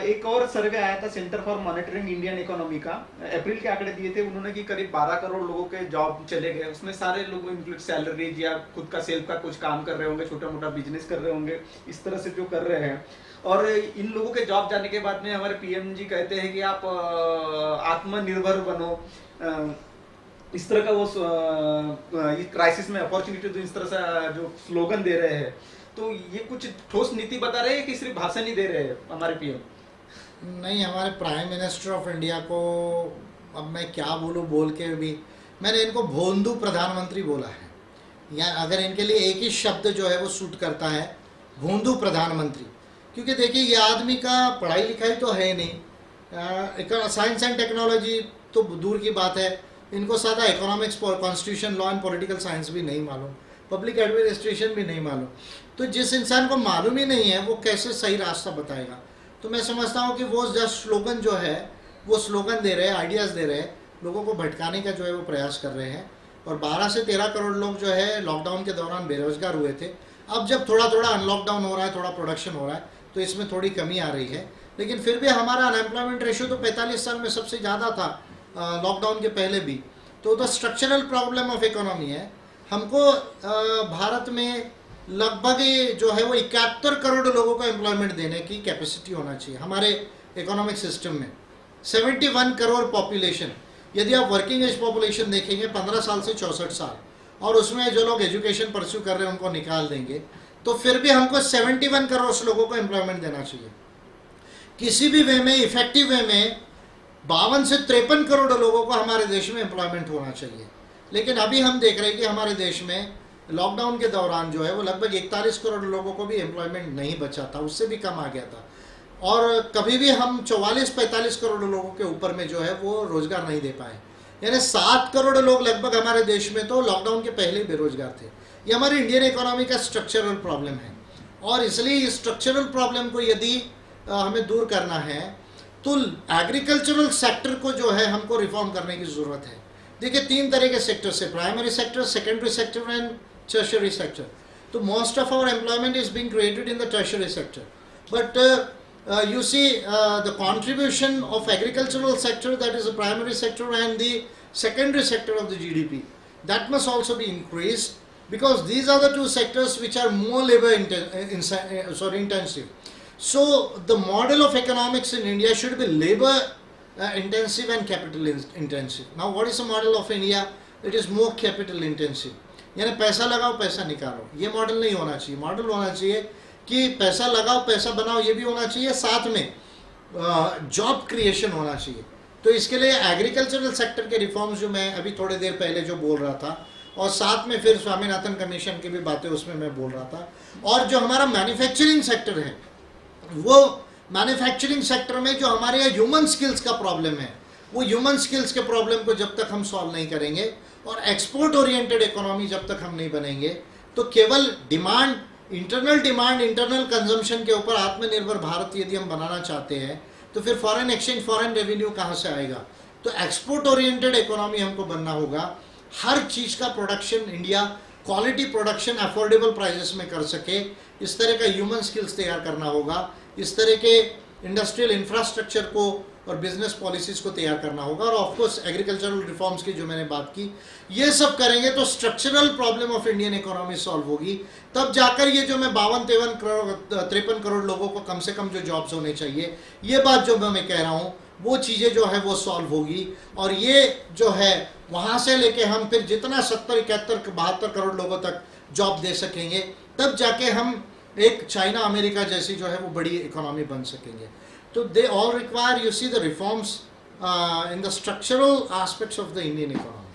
एक और सर्वे आया था centre for monitoring Indian economy का, अप्रैल के आंकड़े दिए थे उन्होंने कि करीब 12 करोड़ लोगों के जॉब चले गए। उसमें सारे लोग इंक्लूड सैलरीज या खुद का सेल्फ का कुछ काम कर रहे होंगे, छोटा मोटा बिजनेस कर रहे होंगे, इस तरह से जो कर रहे हैं। और इन लोगों के जॉब जाने के बाद में हमारे पीएम जी कहते हैं कि आप आत्मनिर्भर बनो, इस तरह का वो क्राइसिस में अपॉर्चुनिटी, तो इस तरह से जो स्लोगन दे रहे हैं, तो ये कुछ ठोस नीति बता रहे हैं कि सिर्फ भाषण ही दे रहे हैं हमारे पीएम? नहीं, हमारे प्राइम मिनिस्टर ऑफ इंडिया को अब मैं क्या बोलूँ, बोल के भी मैंने इनको भोंदू प्रधानमंत्री बोला है, या अगर इनके लिए एक ही शब्द जो है वो सूट करता है, भोंदू प्रधानमंत्री। क्योंकि देखिए ये आदमी का पढ़ाई लिखाई तो है नहीं, साइंस एंड टेक्नोलॉजी तो दूर की बात है, इनको सादा economics, constitution, law and political science भी नहीं मालूम, पब्लिक एडमिनिस्ट्रेशन भी नहीं मालूम। तो जिस इंसान को मालूम ही नहीं है वो कैसे सही रास्ता बताएगा? तो मैं समझता हूँ कि वो जस्ट स्लोगन जो है वो स्लोगन दे रहे हैं, आइडियाज़ दे रहे हैं, लोगों को भटकाने का जो है वो प्रयास कर रहे हैं। और 12 से 13 करोड़ लोग जो है लॉकडाउन के दौरान बेरोजगार हुए थे। अब जब थोड़ा थोड़ा अनलॉकडाउन हो रहा है, थोड़ा प्रोडक्शन हो रहा है, तो इसमें थोड़ी कमी आ रही है। लेकिन फिर भी हमारा अनएम्प्लॉयमेंट रेशियो तो 45 साल में सबसे ज़्यादा था, लॉकडाउन के पहले भी। तो स्ट्रक्चरल प्रॉब्लम ऑफ इकोनॉमी है। हमको भारत में लगभग जो है वो 71 करोड़ लोगों को एम्प्लॉयमेंट देने की कैपेसिटी होना चाहिए हमारे इकोनॉमिक सिस्टम में। 71 करोड़ पॉपुलेशन, यदि आप वर्किंग एज पॉपुलेशन देखेंगे 15 साल से 64 साल, और उसमें जो लोग एजुकेशन परस्यू कर रहे हैं उनको निकाल देंगे, तो फिर भी हमको 71 करोड़ लोगों को एम्प्लॉयमेंट देना चाहिए। किसी भी वे में, इफेक्टिव वे में 52 से 53 करोड़ लोगों को हमारे देश में एम्प्लॉयमेंट होना चाहिए। लेकिन अभी हम देख रहे हैं कि हमारे देश में लॉकडाउन के दौरान जो है वो लगभग 41 करोड़ लोगों को भी एम्प्लॉयमेंट नहीं बचा था, उससे भी कम आ गया था। और कभी भी हम 44-45 करोड़ लोगों के ऊपर में जो है वो रोजगार नहीं दे पाए। यानी 7 करोड़ लोग लगभग हमारे देश में तो लॉकडाउन के पहले ही बेरोजगार थे। ये हमारी इंडियन इकोनॉमी का स्ट्रक्चरल प्रॉब्लम है, और इसलिए इस स्ट्रक्चरल प्रॉब्लम को यदि हमें दूर करना है तो एग्रीकल्चरल सेक्टर को जो है हमको रिफॉर्म करने की ज़रूरत है। देखिए 3 तरह के सेक्टर से, primary sector, secondary sector and tertiary sector. तो most of our employment is being created in the tertiary sector, but you see the contribution of agricultural sector, that is the primary sector, and the secondary sector of the GDP, that must also be increased, because these are the 2 sectors which are more labor intensive. So the model of economics in India should be labor intensive and capital intensive. Now what is the model of India? It is more capital intensive, यानी पैसा लगाओ पैसा निकालो। ये model नहीं होना चाहिए। Model होना चाहिए कि पैसा लगाओ पैसा बनाओ, ये भी होना चाहिए, साथ में जॉब क्रिएशन होना चाहिए। तो इसके लिए एग्रीकल्चरल सेक्टर के रिफॉर्म्स जो मैं अभी थोड़ी देर पहले जो बोल रहा था, और साथ में फिर स्वामीनाथन कमीशन की भी बातें उसमें मैं बोल रहा था। और जो हमारा मैन्युफैक्चरिंग सेक्टर है, वो मैन्युफैक्चरिंग सेक्टर में जो हमारे यहाँ ह्यूमन स्किल्स का प्रॉब्लम है, वो ह्यूमन स्किल्स के प्रॉब्लम को जब तक हम सॉल्व नहीं करेंगे और एक्सपोर्ट ओरिएंटेड इकोनॉमी जब तक हम नहीं बनेंगे, तो केवल डिमांड, इंटरनल कंजम्पशन के ऊपर आत्मनिर्भर भारत यदि हम बनाना चाहते हैं, तो फिर फॉरेन एक्सचेंज, फॉरेन रेवेन्यू कहाँ से आएगा? तो एक्सपोर्ट ओरिएंटेड इकोनॉमी हमको बनना होगा। हर चीज़ का production India quality production affordable prices में कर सके, इस तरह का ह्यूमन स्किल्स तैयार करना होगा, इस तरह के इंडस्ट्रियल इंफ्रास्ट्रक्चर को और बिजनेस पॉलिसीज को तैयार करना होगा, और ऑफ कोर्स एग्रीकल्चरल रिफॉर्म्स की जो मैंने बात की, ये सब करेंगे तो structural problem of Indian economy solve होगी। तब जाकर ये जो मैं 53 करोड़ लोगों को कम से कम जो जॉब्स होने चाहिए, ये बात जो मैं कह रहा हूँ, वो चीज़ें जो है वो सॉल्व होगी। और ये जो है वहाँ से लेके हम फिर जितना 70, 71, 72 करोड़ लोगों तक जॉब दे सकेंगे, तब जाके हम एक चाइना अमेरिका जैसी जो है वो बड़ी इकोनॉमी बन सकेंगे। तो they all require, you see, the reforms in the structural aspects of the Indian economy.